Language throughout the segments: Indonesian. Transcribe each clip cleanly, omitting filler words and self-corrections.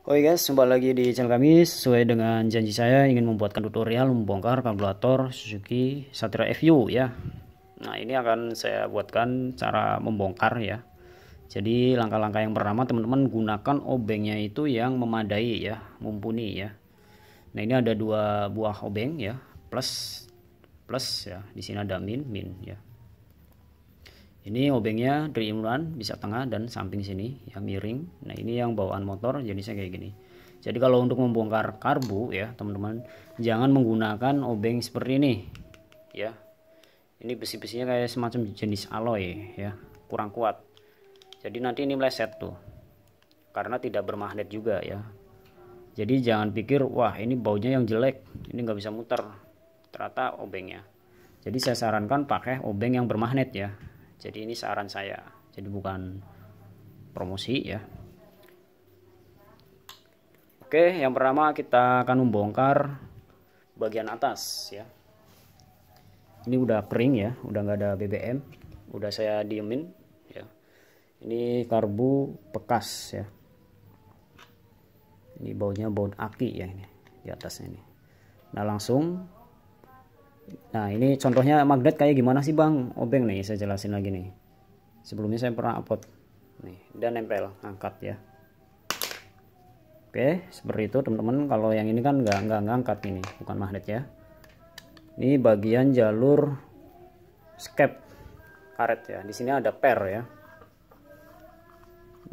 Oke guys, kembali lagi di channel kami. Sesuai dengan janji saya ingin membuatkan tutorial membongkar karburator Suzuki Satria FU ya. Nah, ini akan saya buatkan cara membongkar ya. Jadi langkah-langkah yang pertama teman-teman gunakan obengnya itu yang memadai ya, mumpuni ya. Nah, ini ada dua buah obeng ya, plus ya. Di sini ada min ya. Ini obengnya dari inuran, bisa tengah dan samping sini ya, miring. Nah, ini yang bawaan motor jenisnya kayak gini. Jadi kalau untuk membongkar karbu ya teman-teman, jangan menggunakan obeng seperti ini ya. Ini besi-besinya kayak semacam jenis alloy ya, kurang kuat. Jadi nanti ini meleset tuh, karena tidak bermagnet juga ya. Jadi jangan pikir wah ini baunya yang jelek, ini nggak bisa muter, ternyata obengnya. Jadi saya sarankan pakai obeng yang bermagnet ya. Jadi ini saran saya, jadi bukan promosi ya. Oke, yang pertama kita akan membongkar bagian atas ya. Ini udah kering ya, udah nggak ada BBM, udah saya diemin ya. Ini karbu bekas ya. Ini baunya bau aki ya, ini di atasnya ini. Nah langsung. Nah ini contohnya magnet kayak gimana sih bang obeng nih, saya jelasin lagi nih. Sebelumnya saya pernah upload nih, dan nempel angkat ya. Oke seperti itu teman-teman. Kalau yang ini kan nggak ngangkat, ini bukan magnet ya. Ini bagian jalur skep karet ya. Di sini ada per ya.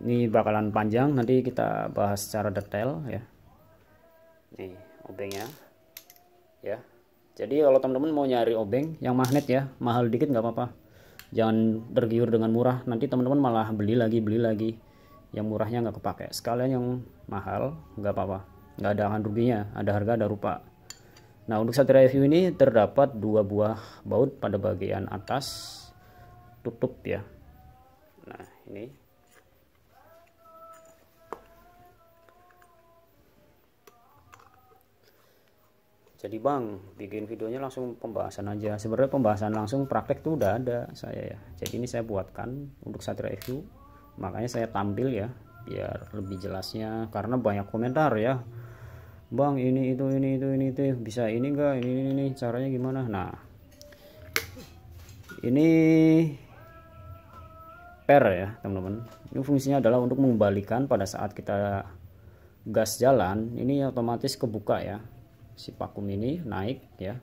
Ini bakalan panjang, nanti kita bahas secara detail ya. Nih obengnya ya. Jadi kalau teman-teman mau nyari obeng yang magnet ya, mahal dikit nggak apa-apa. Jangan tergiur dengan murah, nanti teman-teman malah beli lagi. Yang murahnya nggak kepake. Sekalian yang mahal nggak apa-apa, nggak ada akan ruginya, ada harga ada rupa. Nah untuk Satria FU ini terdapat dua buah baut pada bagian atas tutup ya. Nah ini. Jadi bang, bikin videonya langsung pembahasan aja. Sebenarnya pembahasan langsung praktek tuh udah ada saya ya. Jadi ini saya buatkan untuk Satria FU. Makanya saya tampil ya, biar lebih jelasnya. Karena banyak komentar ya. Bang ini itu bisa ini enggak? Ini caranya gimana? Nah, ini per ya teman-teman. Ini fungsinya adalah untuk mengembalikan pada saat kita gas jalan. Ini otomatis kebuka ya. Si vakum ini naik ya,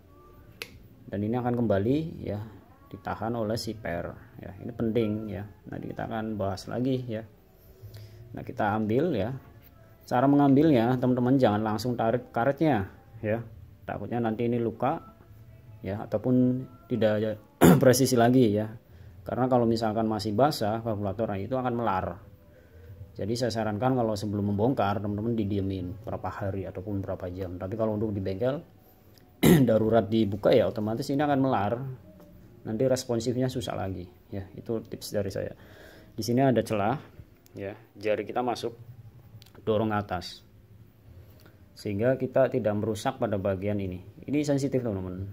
dan ini akan kembali ya, ditahan oleh si per ya. Ini penting ya, nanti kita akan bahas lagi ya. Nah kita ambil ya, cara mengambilnya teman-teman jangan langsung tarik karetnya ya, takutnya nanti ini luka ya, ataupun tidak presisi lagi ya. Karena kalau misalkan masih basah karburatornya itu akan melar. Jadi saya sarankan kalau sebelum membongkar teman-teman didiemin berapa hari ataupun berapa jam. Tapi kalau untuk di bengkel darurat dibuka ya otomatis ini akan melar. Nanti responsifnya susah lagi ya. Itu tips dari saya. Di sini ada celah ya, jari kita masuk dorong atas. Sehingga kita tidak merusak pada bagian ini. Ini sensitif teman-teman.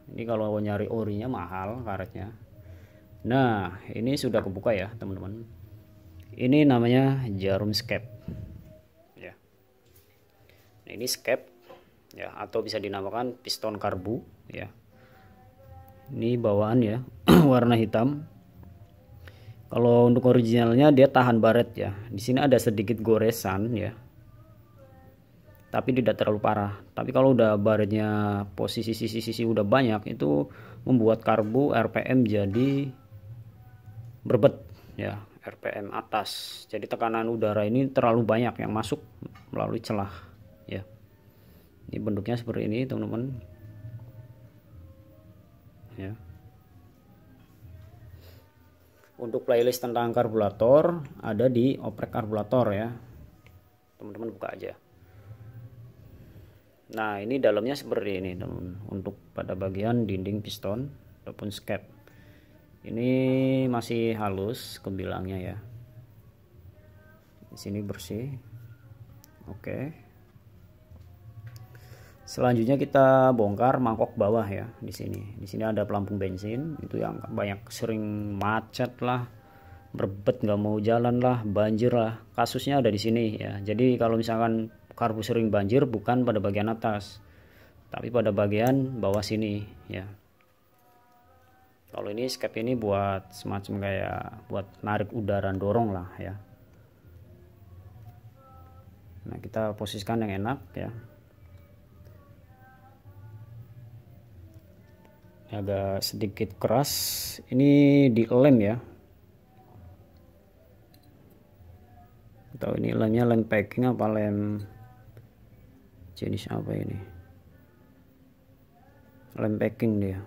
Ini kalau nyari orinya mahal karetnya. Nah, ini sudah kebuka ya teman-teman. Ini namanya jarum skep ya. Nah, ini skep ya, atau bisa dinamakan piston karbu ya. Ini bawaan ya warna hitam. Kalau untuk originalnya dia tahan baret ya. Di sini ada sedikit goresan ya, tapi tidak terlalu parah. Tapi kalau udah baretnya posisi sisi udah banyak, itu membuat karbu RPM jadi berbet ya, RPM atas. Jadi tekanan udara ini terlalu banyak yang masuk melalui celah ya. Ini bentuknya seperti ini teman-teman ya. Untuk playlist tentang karburator ada di oprek karburator ya, teman-teman buka aja. Nah ini dalamnya seperti ini teman-teman. Untuk pada bagian dinding piston ataupun skep ini masih halus kebilangnya ya. Di sini bersih. Oke. Selanjutnya kita bongkar mangkok bawah ya. Di sini ada pelampung bensin, itu yang banyak sering macet lah, berbet, nggak mau jalan lah, banjir lah, kasusnya ada di sini ya. Jadi kalau misalkan karbu sering banjir bukan pada bagian atas, tapi pada bagian bawah sini ya. Kalau ini skep ini buat semacam kayak buat narik udara, dorong lah ya. Nah, kita posisikan yang enak ya. Agak sedikit keras, ini dilem ya. Atau ini lemnya lem packing apa lem jenis apa ini? Lem packing dia.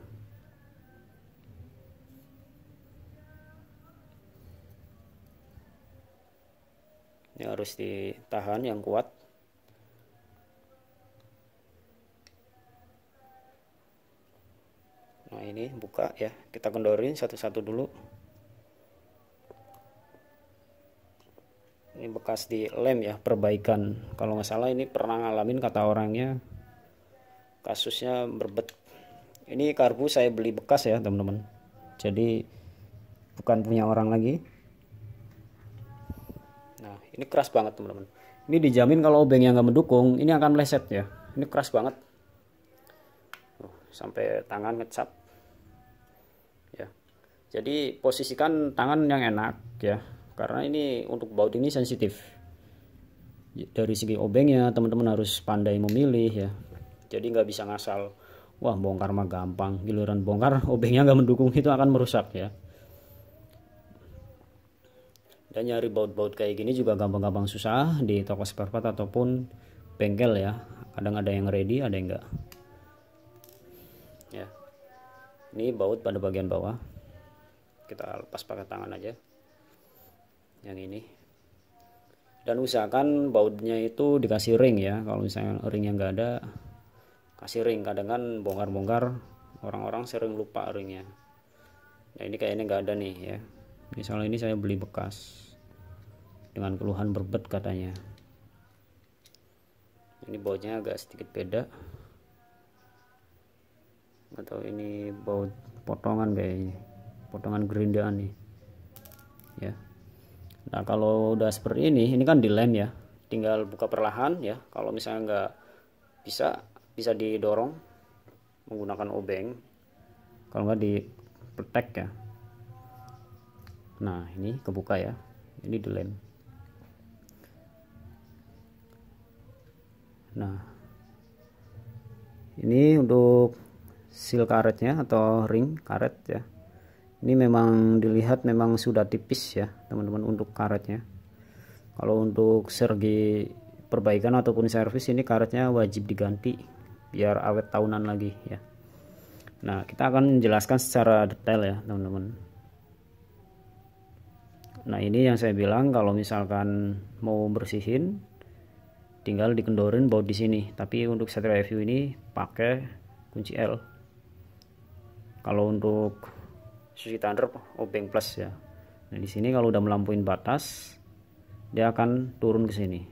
Ini harus ditahan yang kuat. Nah, ini buka ya, kita kendorin satu-satu dulu. Ini bekas di lem ya, perbaikan. Kalau nggak salah ini pernah ngalamin kata orangnya, kasusnya berbet. Ini karbu saya beli bekas ya teman-teman, jadi bukan punya orang lagi. Nah, ini keras banget teman-teman. Ini dijamin kalau obengnya nggak mendukung, ini akan meleset ya. Ini keras banget. Sampai tangan ngecap. Ya. Jadi posisikan tangan yang enak ya. Karena ini untuk baut ini sensitif. Dari segi obengnya teman-teman harus pandai memilih ya. Jadi nggak bisa ngasal. Wah, bongkar mah gampang. Giliran bongkar obengnya nggak mendukung, itu akan merusak ya. Dan nyari baut-baut kayak gini juga gampang-gampang susah di toko spare part ataupun bengkel ya. Kadang ada yang ready, ada yang enggak. Ya. Ini baut pada bagian bawah. Kita lepas pakai tangan aja. Yang ini. Dan usahakan bautnya itu dikasih ring ya. Kalau misalnya ringnya enggak ada, kasih ring. Kadang kan bongkar-bongkar, orang-orang sering lupa ringnya. Nah, ini kayaknya enggak ada nih ya. Misalnya ini saya beli bekas dengan keluhan berbet katanya. Ini bautnya agak sedikit beda, atau ini baut potongan kayaknya, potongan gerindaan nih ya. Nah, kalau udah seperti ini kan dilem ya, tinggal buka perlahan ya. Kalau misalnya nggak bisa didorong menggunakan obeng, kalau nggak dipetek ya. Nah, ini kebuka ya, ini dilem. Nah, ini untuk seal karetnya atau ring karet ya. Ini memang dilihat memang sudah tipis ya teman-teman untuk karetnya. Kalau untuk segi perbaikan ataupun servis, ini karetnya wajib diganti biar awet tahunan lagi ya. Nah, kita akan menjelaskan secara detail ya teman-teman. Nah, ini yang saya bilang, kalau misalkan mau bersihin tinggal dikendorin baut di sini. Tapi untuk Satria FU ini pakai kunci L. Kalau untuk Suzuki Thunder obeng plus ya. Nah, di sini kalau udah melampaui batas, dia akan turun ke sini.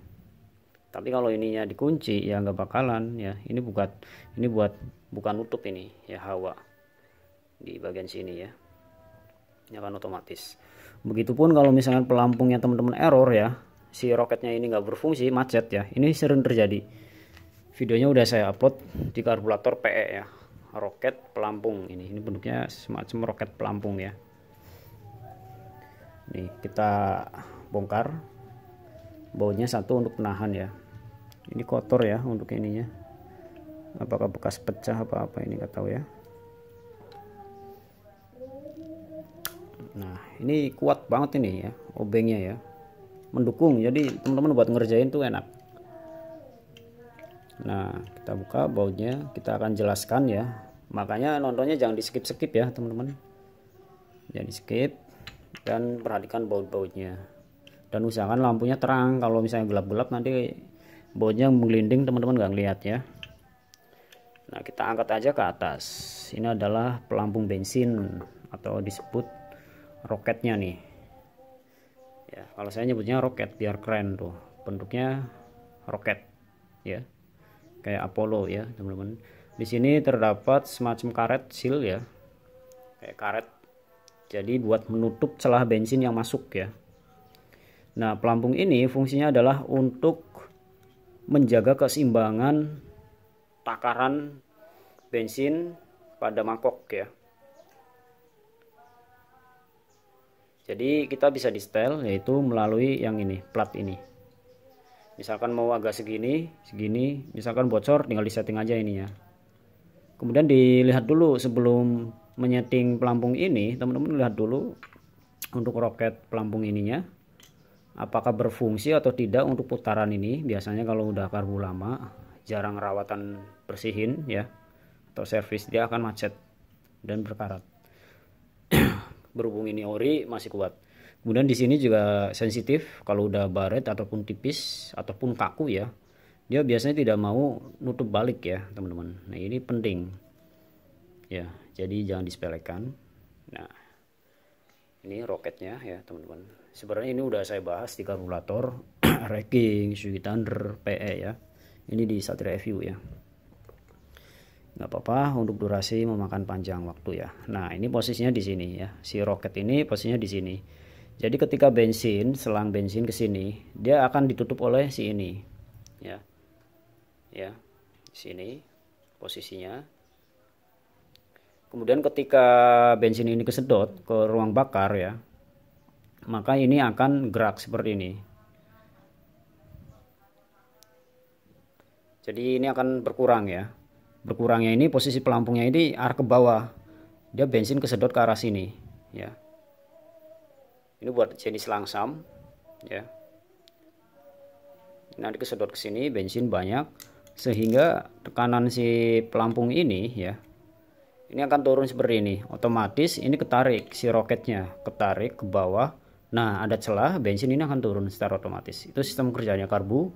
Tapi kalau ininya dikunci ya nggak bakalan ya. Ini bukan nutup ini ya, hawa di bagian sini ya. Ini akan otomatis. Begitupun kalau misalnya pelampungnya teman-teman error ya, si roketnya ini nggak berfungsi, macet ya. Ini sering terjadi. Videonya udah saya upload di karburator PE ya. Roket pelampung ini bentuknya semacam roket pelampung ya. Nih, kita bongkar bautnya satu untuk penahan ya. Ini kotor ya untuk ininya. Apakah bekas pecah apa ini nggak tahu ya. Nah, ini kuat banget ini ya obengnya ya, mendukung. Jadi teman-teman buat ngerjain tuh enak. Nah, kita buka bautnya, kita akan jelaskan ya. Makanya nontonnya jangan di skip-skip ya teman-teman. Jangan di skip, dan perhatikan baut-bautnya. Dan usahakan lampunya terang. Kalau misalnya gelap-gelap nanti bautnya menggelinding, teman-teman nggak ngeliat ya. Nah, kita angkat aja ke atas. Ini adalah pelampung bensin atau disebut roketnya nih. Ya, kalau saya nyebutnya roket biar keren tuh. Bentuknya roket ya. Kayak Apollo ya, teman-teman. Di sini terdapat semacam karet seal ya. Kayak karet Jadi buat menutup celah bensin yang masuk ya. Nah, pelampung ini fungsinya adalah untuk menjaga keseimbangan takaran bensin pada mangkok ya. Jadi kita bisa di setel yaitu melalui yang ini, plat ini. Misalkan mau agak segini, misalkan bocor tinggal disetting aja ini ya. Kemudian dilihat dulu sebelum menyeting pelampung ini, teman-teman lihat dulu untuk roket pelampung ininya apakah berfungsi atau tidak untuk putaran ini. Biasanya kalau udah karbu lama, jarang rawatan bersihin ya atau servis, dia akan macet dan berkarat. Berhubung ini ori masih kuat. Kemudian di sini juga sensitif, kalau udah baret ataupun tipis ataupun kaku ya, dia biasanya tidak mau nutup balik ya teman-teman. Nah ini penting ya, jadi jangan disepelekan. Nah ini roketnya ya teman-teman. Sebenarnya ini udah saya bahas di karburator, racking, Suzuki Thunder, PE ya. Ini di Satria Review ya. Nggak apa-apa, untuk durasi memakan panjang waktu ya. Nah ini posisinya di sini ya, si roket ini posisinya di sini. Jadi ketika selang bensin ke sini, dia akan ditutup oleh si ini ya, ya di sini posisinya. Kemudian ketika bensin ini kesedot ke ruang bakar ya, maka ini akan gerak seperti ini. Jadi ini akan berkurang ya. Berkurangnya ini posisi pelampungnya ini arah ke bawah, dia bensin kesedot ke arah sini ya. Ini buat jenis langsam ya, nanti kesedot ke sini bensin banyak sehingga tekanan si pelampung ini ya, ini akan turun seperti ini. Otomatis ini ketarik, si roketnya ketarik ke bawah. Nah ada celah, bensin ini akan turun secara otomatis. Itu sistem kerjanya karbu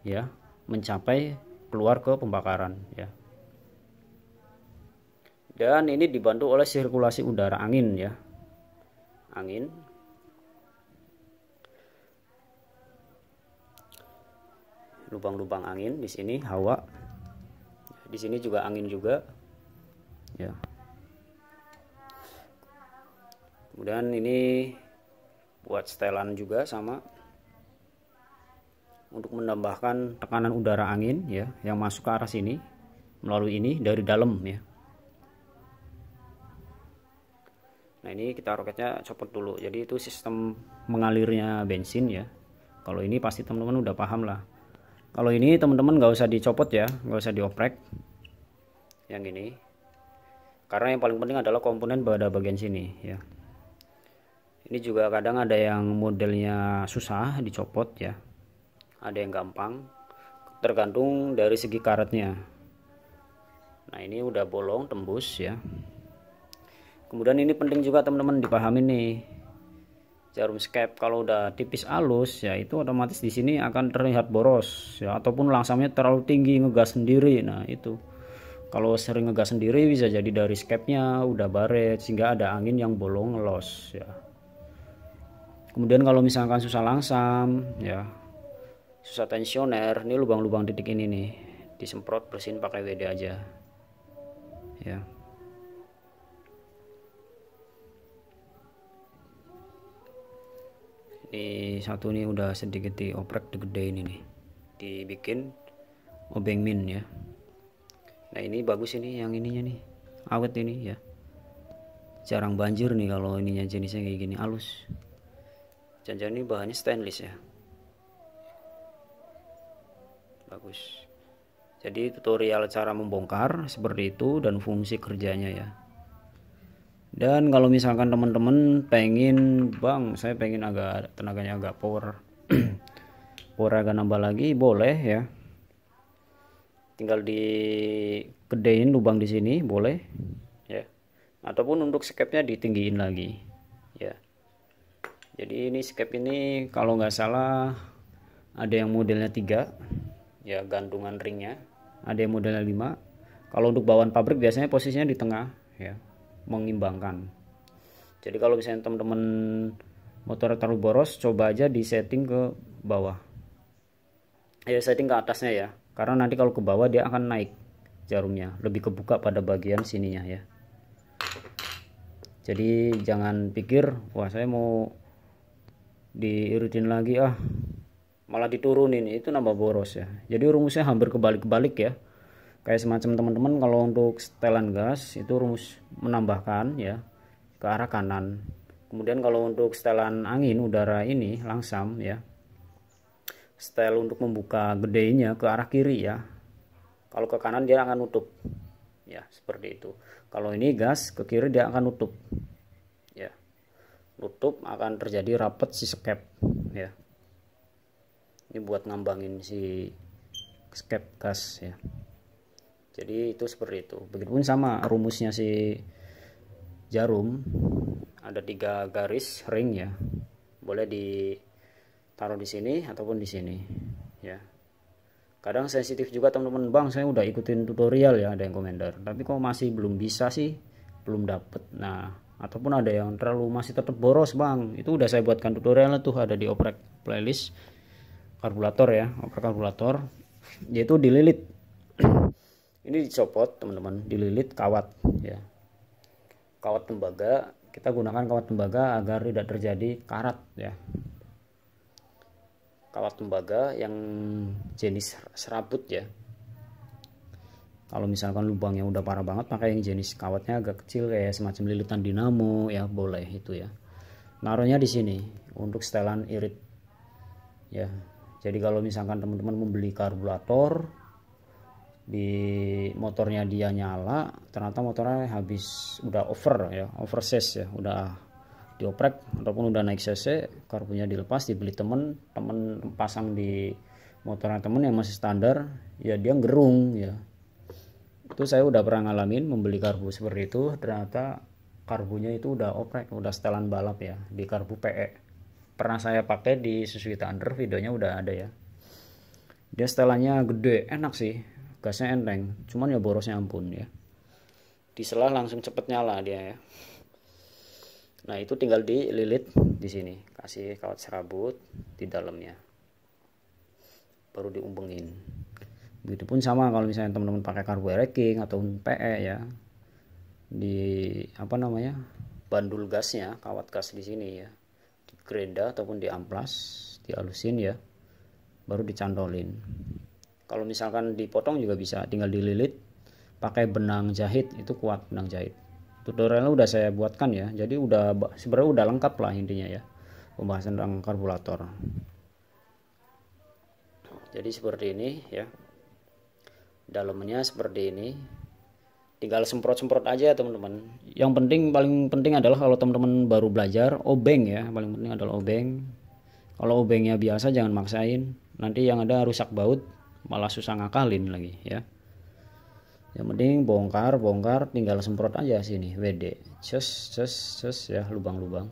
ya, mencapai keluar ke pembakaran ya. Dan ini dibantu oleh sirkulasi udara angin ya, angin. Lubang-lubang angin di sini, hawa. Di sini juga angin juga ya. Kemudian ini buat setelan juga sama, untuk menambahkan tekanan udara angin ya yang masuk ke arah sini melalui ini dari dalam ya. Nah ini kita roketnya copot dulu, jadi itu sistem mengalirnya bensin ya. Kalau ini pasti teman-teman udah paham lah. Kalau ini teman-teman nggak usah dicopot ya, nggak usah dioprek yang ini, karena yang paling penting adalah komponen pada bagian sini ya. Ini juga kadang ada yang modelnya susah dicopot ya, ada yang gampang, tergantung dari segi karetnya. Nah ini udah bolong tembus ya. Kemudian ini penting juga teman-teman dipahami nih, jarum skep kalau udah tipis halus ya itu otomatis di sini akan terlihat boros ya, ataupun langsamnya terlalu tinggi ngegas sendiri. Nah itu kalau sering ngegas sendiri bisa jadi dari skepnya udah baret sehingga ada angin yang bolong ngelos ya. Kemudian kalau misalkan susah langsam ya, susah tensioner, ini lubang-lubang titik ini nih disemprot bersihin pakai WD aja ya. Ini satu nih udah sedikit dioprek, digedein ini, dibikin obeng min ya. Nah ini bagus ini, yang ininya nih awet ini ya, jarang banjir nih kalau ininya jenisnya kayak gini halus. Jangan-jangan ini bahannya stainless ya, bagus. Jadi tutorial cara membongkar seperti itu dan fungsi kerjanya ya. Dan kalau misalkan teman-teman pengen, bang saya pengen agak tenaganya agak power power agak nambah lagi, boleh ya, tinggal digedein lubang di sini boleh ya, ataupun untuk skepnya ditinggiin lagi ya. Jadi ini skep ini kalau nggak salah ada yang modelnya 3 ya, gantungan ringnya, ada yang modelnya 5. Kalau untuk bawaan pabrik biasanya posisinya di tengah ya, mengimbangkan. Jadi kalau misalnya teman-teman motor terlalu boros, coba aja di setting ke bawah ya, setting ke atasnya ya, karena nanti kalau ke bawah dia akan naik jarumnya, lebih kebuka pada bagian sininya ya. Jadi jangan pikir wah saya mau diiritin lagi malah diturunin, itu nambah boros ya. Jadi rumusnya hampir kebalik-balik ya, kayak semacam teman-teman kalau untuk setelan gas itu rumus menambahkan ya ke arah kanan. Kemudian kalau untuk setelan angin udara ini langsam ya, setel untuk membuka gedenya ke arah kiri ya, kalau ke kanan dia akan nutup ya, seperti itu. Kalau ini gas ke kiri dia akan nutup ya, nutup, akan terjadi rapet si skep ya. Ini buat ngambangin si skep gas ya. Jadi itu seperti itu. Begitupun sama rumusnya si jarum, ada 3 garis ring ya, boleh ditaruh di sini ataupun di sini ya. Kadang sensitif juga teman-teman, bang saya udah ikutin tutorial ya, ada yang komentar, tapi kok masih belum bisa sih, belum dapet. Nah, ataupun ada yang terlalu masih tetap boros bang, itu udah saya buatkan tutorialnya tuh, ada di oprek playlist karburator ya, oprek karburator, yaitu dililit. Ini dicopot teman-teman, dililit kawat ya, kawat tembaga. Kita gunakan kawat tembaga agar tidak terjadi karat ya, kawat tembaga yang jenis serabut ya. Kalau misalkan lubangnya udah parah banget, maka yang jenis kawatnya agak kecil kayak semacam lilitan dinamo ya, boleh itu ya. Naruhnya di sini untuk setelan irit ya. Jadi kalau misalkan teman-teman membeli karburator, di motornya dia nyala, ternyata motornya habis, udah over ya, oversize ya, udah dioprek ataupun udah naik cc, karbunya dilepas, dibeli temen pasang di motornya temen yang masih standar ya, dia gerung ya. Itu saya udah pernah ngalamin membeli karbu seperti itu, ternyata karbunya itu udah oprek, udah setelan balap ya, di karbu PE. Pernah saya pakai di Suzuki Thunder, videonya udah ada ya. Dia setelannya gede, enak sih, gasnya enteng, cuman ya borosnya ampun ya. Diselah langsung cepet nyala dia ya. Nah itu tinggal dililit di sini, kasih kawat serabut di dalamnya, baru diumbengin. Begitupun sama kalau misalnya teman-teman pakai karbu racking atau PE ya, di apa namanya, bandul gasnya, kawat gas di sini ya, di gerenda ataupun di amplas, dihalusin ya, baru dicantolin. Kalau misalkan dipotong juga bisa, tinggal dililit pakai benang jahit, itu kuat benang jahit. Tutorialnya udah saya buatkan ya, jadi sebenarnya udah lengkap lah intinya ya, pembahasan tentang karburator. Jadi seperti ini ya, dalamnya seperti ini, tinggal semprot-semprot aja teman-teman. Yang penting, paling penting adalah kalau teman-teman baru belajar, obeng ya, paling penting adalah obeng. Kalau obengnya biasa jangan maksain, nanti yang ada rusak baut, malah susah ngakalin lagi ya. Yang penting bongkar, tinggal semprot aja sini WD, cus ya, lubang-lubang.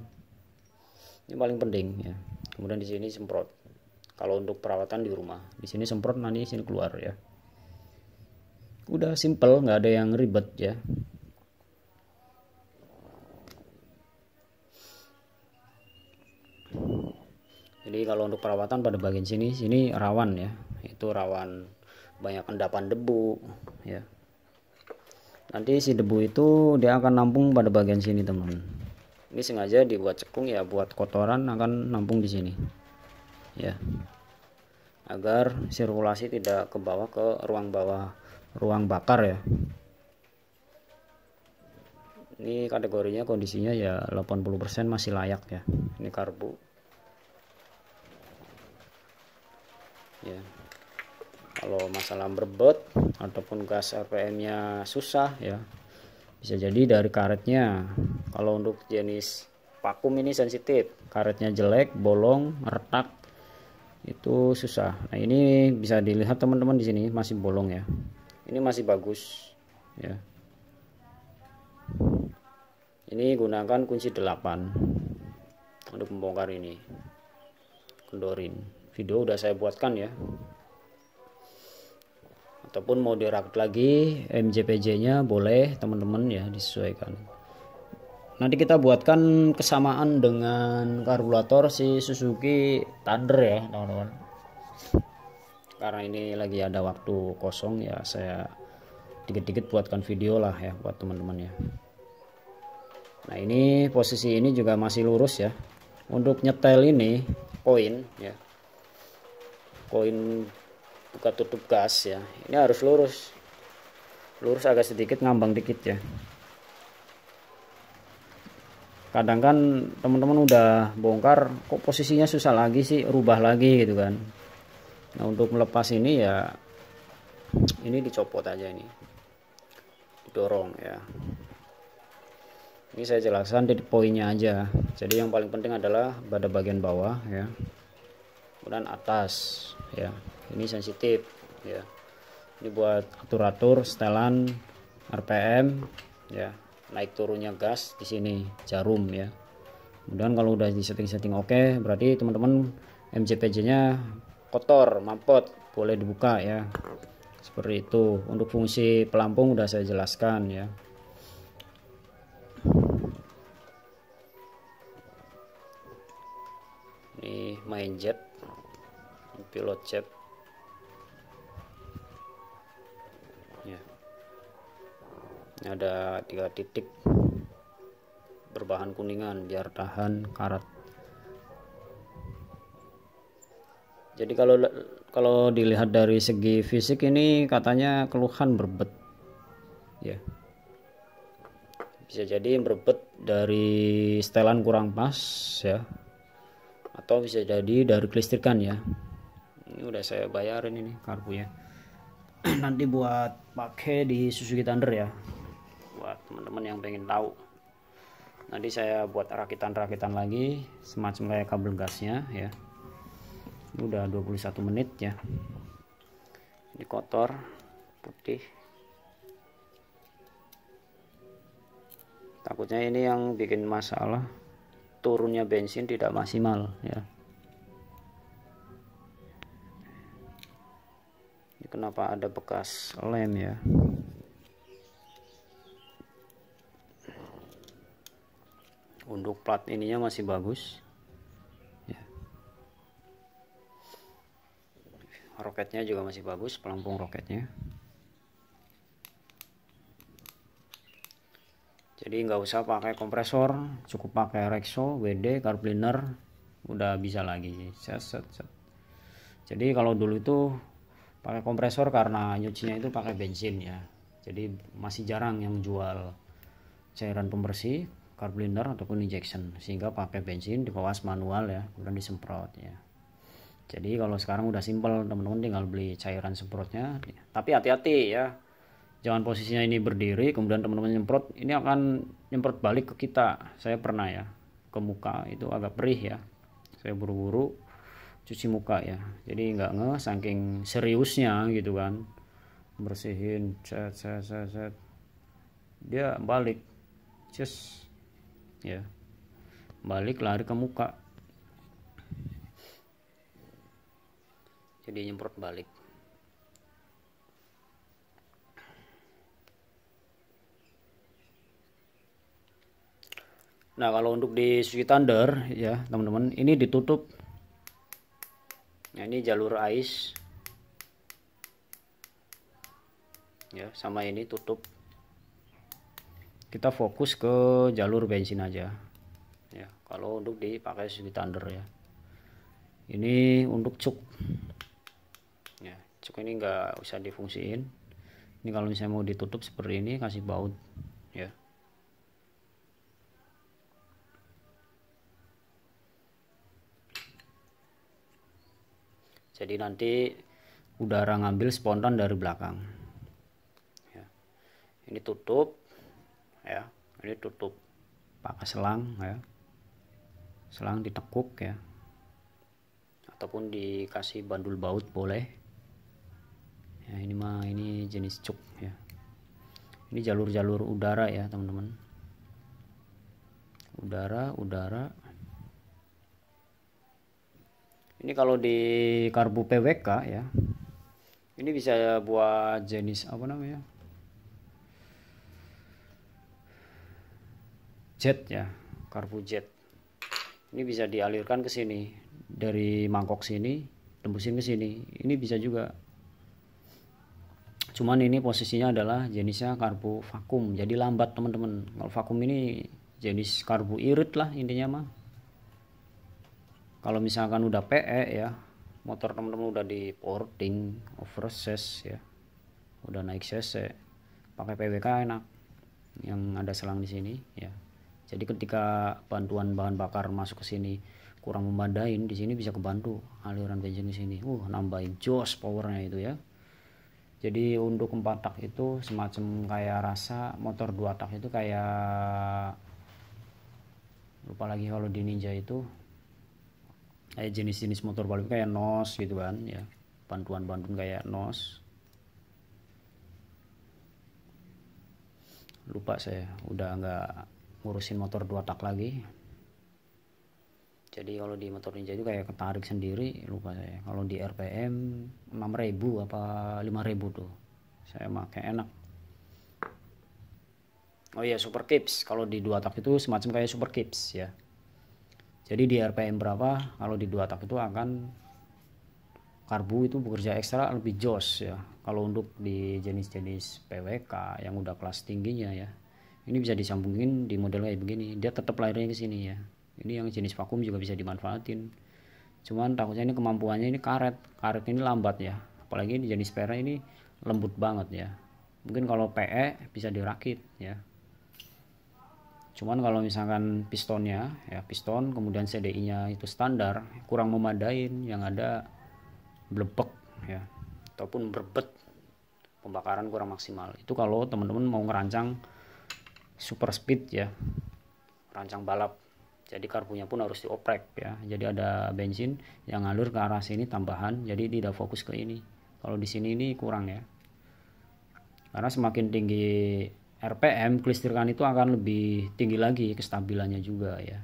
Ini paling penting ya. Kemudian di sini semprot. Kalau untuk perawatan di rumah, di sini semprot, nanti sini keluar ya. Udah simple, nggak ada yang ribet ya. Jadi kalau untuk perawatan pada bagian sini rawan ya, itu rawan banyak endapan debu ya. Nanti si debu itu dia akan nampung pada bagian sini teman. Ini sengaja dibuat cekung ya, buat kotoran akan nampung di sini ya, agar sirkulasi tidak ke bawah, ke ruang bawah, ruang bakar ya. Ini kategorinya kondisinya ya 80% masih layak ya. Ini karbu ya. Kalau masalah berbet ataupun gas RPM-nya susah ya, bisa jadi dari karetnya. Kalau untuk jenis vakum ini sensitif, karetnya jelek, bolong, retak, itu susah. Nah ini bisa dilihat teman-teman, di sini masih bolong ya, ini masih bagus ya. Ini gunakan kunci 8 untuk membongkar ini, kendorin. Video udah saya buatkan ya. Ataupun mau dirakit lagi MJPJ nya boleh teman-teman ya, disesuaikan. Nanti kita buatkan kesamaan dengan karburator si Suzuki Thunder ya teman-teman. Karena ini lagi ada waktu kosong ya, saya dikit-dikit buatkan video lah ya buat teman-teman ya. Nah ini posisi ini juga masih lurus ya. Untuk nyetel ini koin ya, koin buka tutup gas ya, ini harus lurus, lurus agak sedikit ngambang dikit ya. Kadang kan teman-teman udah bongkar kok posisinya susah lagi sih, rubah lagi gitu kan. Nah untuk melepas ini ya, ini dicopot aja, ini didorong ya. Ini saya jelaskan di poinnya aja. Jadi yang paling penting adalah pada bagian bawah ya, kemudian atas ya, ini sensitif ya. Ini buat atur-atur setelan RPM ya, naik turunnya gas di sini jarum ya. Kemudian kalau udah di setting oke, berarti teman-teman MJPJ-nya kotor, mampet, boleh dibuka ya. Seperti itu. Untuk fungsi pelampung udah saya jelaskan ya. Ini main jet, pilot jet ya. Ini ada 3 titik berbahan kuningan biar tahan karat. Jadi kalau dilihat dari segi fisik ini katanya keluhan berbet ya. Bisa jadi berbet dari setelan kurang pas ya, atau bisa jadi dari kelistrikan ya. Ini udah saya bayarin ini karbunya. Nanti buat pakai di Suzuki Thunder ya, buat teman-teman yang pengen tahu. Nanti saya buat rakitan-rakitan lagi semacam kayak kabel gasnya ya. Ini udah 21 menit ya. Ini kotor, putih. Takutnya ini yang bikin masalah, turunnya bensin tidak maksimal ya. Ini kenapa ada bekas lem ya. Untuk plat ininya masih bagus ya. Roketnya juga masih bagus, pelampung roketnya. Jadi nggak usah pakai kompresor, cukup pakai Rexo, WD, carb cleaner, udah bisa lagi. Jadi kalau dulu itu pakai kompresor karena nyucinya itu pakai bensin ya. Jadi masih jarang yang jual cairan pembersih, carb cleaner ataupun injection, sehingga pakai bensin dipewas manual ya, kemudian disemprot ya. Jadi kalau sekarang udah simpel, teman-teman tinggal beli cairan semprotnya. Tapi hati-hati ya. Jangan posisinya ini berdiri, kemudian teman-teman nyemprot, ini akan nyemprot balik ke kita. Saya pernah ya, ke muka itu agak perih ya. Saya buru-buru cuci muka ya. Jadi nggak saking seriusnya gitu kan. Bersihin, set. Dia balik, just ya, balik lari ke muka. Jadi nyemprot balik. Nah kalau untuk di Suzuki Thunder ya teman-teman, ini ditutup. Nah ini jalur ice ya, sama ini tutup. Kita fokus ke jalur bensin aja ya, kalau untuk dipakai Suzuki Thunder ya. Ini untuk cuk ya, cuk ini nggak usah difungsiin. Ini kalau misalnya mau ditutup seperti ini, kasih baut ya. Jadi nanti udara ngambil spontan dari belakang ya. Ini tutup ya, ini tutup pakai selang ya, selang ditekuk ya, ataupun dikasih bandul baut boleh ya. Ini mah ini jenis cuk ya. Ini jalur-jalur udara ya teman-teman, udara. Ini kalau di karbu PWK ya, ini bisa buat jenis apa namanya, jet ya, karbu jet. Ini bisa dialirkan ke sini dari mangkok sini, tembusin ke sini. Ini bisa juga. Cuman ini posisinya adalah jenisnya karbu vakum, jadi lambat teman-teman. Kalau vakum ini jenis karbu irit lah intinya mah. Kalau misalkan udah PE ya, motor temen-temen udah di porting oversize ya, udah naik cc, pakai PWK enak yang ada selang di sini ya. Jadi ketika bantuan bahan bakar masuk ke sini kurang memadain, di sini bisa kebantu aliran bensin di sini. Nambahin jos powernya itu ya. Jadi untuk 4 tak itu semacam kayak rasa motor 2 tak itu kayak, lupa lagi kalau di Ninja itu kayak jenis-jenis motor balap kayak NOS gitu kan ya, bantuan-bantuan kayak NOS, lupa saya, udah nggak ngurusin motor 2 tak lagi. Jadi kalau di motor Ninja itu kayak ketarik sendiri, lupa saya. Kalau di RPM 6.000 apa 5.000 tuh saya pakai, enak. Oh iya, Super Kips kalau di 2 tak itu semacam kayak Super Kips ya. Jadi di RPM berapa, kalau di 2 tak itu akan karbu itu bekerja ekstra lebih jos ya. Kalau untuk di jenis-jenis PWK yang udah kelas tingginya ya, ini bisa disambungin di model kayak begini, dia tetap larinya ke sini ya. Ini yang jenis vakum juga bisa dimanfaatin. Cuman takutnya ini kemampuannya ini karet ini lambat ya. Apalagi di jenis PRA ini lembut banget ya. Mungkin kalau PE bisa dirakit ya. Cuman kalau misalkan pistonnya ya, piston kemudian CDI-nya itu standar, kurang memadain, yang ada blebek ya, ataupun berbet, pembakaran kurang maksimal. Itu kalau teman-teman mau ngerancang super speed ya, rancang balap. Jadi karbunya pun harus dioprek ya. Jadi ada bensin yang ngalir ke arah sini tambahan, jadi tidak fokus ke ini. Kalau di sini ini kurang ya. Karena semakin tinggi RPM, kelistrikan itu akan lebih tinggi lagi kestabilannya juga ya.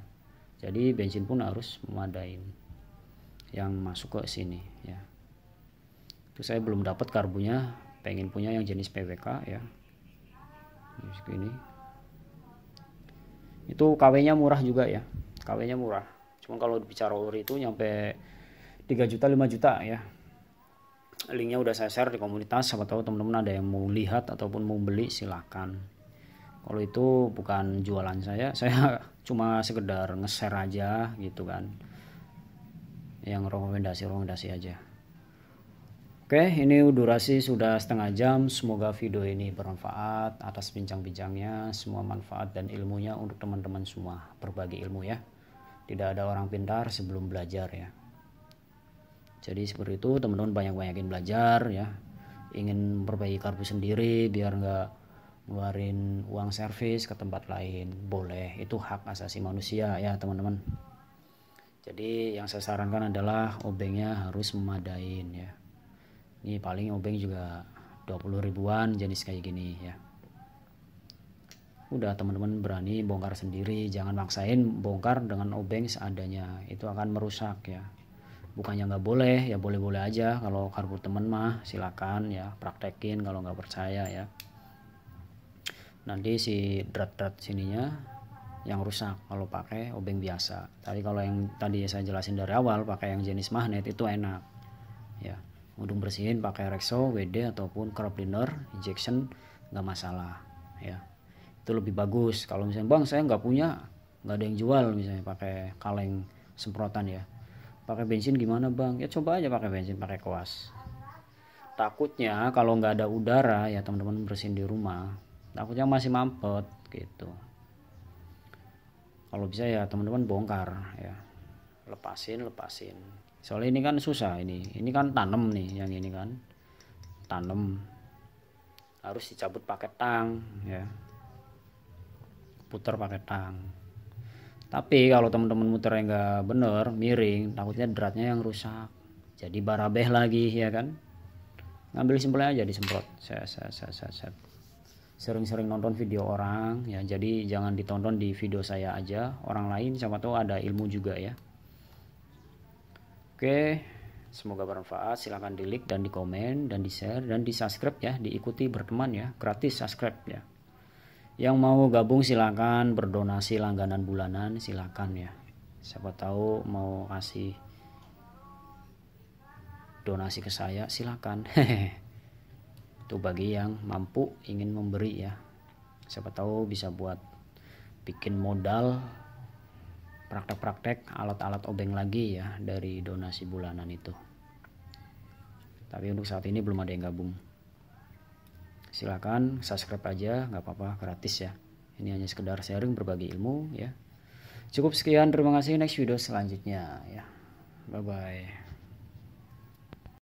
Jadi bensin pun harus memadain yang masuk ke sini ya. Itu saya belum dapat karbunya, pengen punya yang jenis PWK ya. Ini itu KW-nya murah juga ya, KW-nya murah. Cuman kalau bicara ori itu nyampe 3 juta 5 juta ya. Linknya udah saya share di komunitas, siapa tahu teman-teman ada yang mau lihat ataupun mau beli silakan. Kalau itu bukan jualan saya cuma sekedar nge-share aja gitu kan, yang rekomendasi aja. Oke, ini durasi sudah setengah jam. Semoga video ini bermanfaat atas bincang-bincangnya, semua manfaat dan ilmunya untuk teman-teman semua. Berbagi ilmu ya, tidak ada orang pintar sebelum belajar ya. Jadi seperti itu, teman-teman banyak-banyakin belajar ya. Ingin memperbaiki karbu sendiri biar nggak ngeluarin uang servis ke tempat lain, boleh, itu hak asasi manusia ya teman-teman. Jadi yang saya sarankan adalah obengnya harus memadain ya. Ini paling obeng juga 20 ribuan jenis kayak gini ya. Udah teman-teman berani bongkar sendiri, jangan maksain bongkar dengan obeng seadanya, itu akan merusak ya. Bukannya nggak boleh ya, boleh-boleh aja. Kalau karbu temen mah silakan ya, praktekin kalau nggak percaya ya. Nanti si drat-drat sininya yang rusak kalau pakai obeng biasa. Tapi kalau yang tadi saya jelasin dari awal, pakai yang jenis magnet itu enak ya. Untuk bersihin pakai Rexo, WD ataupun crop cleaner injection nggak masalah ya. Itu lebih bagus. Kalau misalnya bang saya nggak punya, nggak ada yang jual, misalnya pakai kaleng semprotan ya, pakai bensin gimana bang? Ya coba aja pakai bensin, pakai koas. Takutnya kalau nggak ada udara ya teman-teman bersihin di rumah, takutnya masih mampet gitu. Kalau bisa ya teman-teman bongkar ya, lepasin. Soalnya ini kan susah, ini kan tanam nih, yang ini kan tanam harus dicabut pakai tang ya, putar pakai tang. Tapi kalau teman-teman muternya nggak bener, miring, takutnya dratnya yang rusak, jadi barabeh lagi ya kan. Ngambil simpelnya aja disemprot. Saya sering-sering nonton video orang ya, jadi jangan ditonton di video saya aja, orang lain siapa tahu ada ilmu juga ya. Oke, semoga bermanfaat. Silahkan di like dan di komen dan di share dan di subscribe ya, diikuti berteman ya, gratis subscribe ya. Yang mau gabung silakan, berdonasi langganan bulanan silakan ya. Siapa tahu mau kasih donasi ke saya silakan. Itu bagi yang mampu ingin memberi ya. Siapa tahu bisa buat bikin modal praktek-praktek alat-alat obeng lagi ya dari donasi bulanan itu. Tapi untuk saat ini belum ada yang gabung. Silakan subscribe aja, nggak apa-apa, gratis ya. Ini hanya sekedar sharing berbagi ilmu ya. Cukup sekian, terima kasih, next video selanjutnya ya. Bye bye.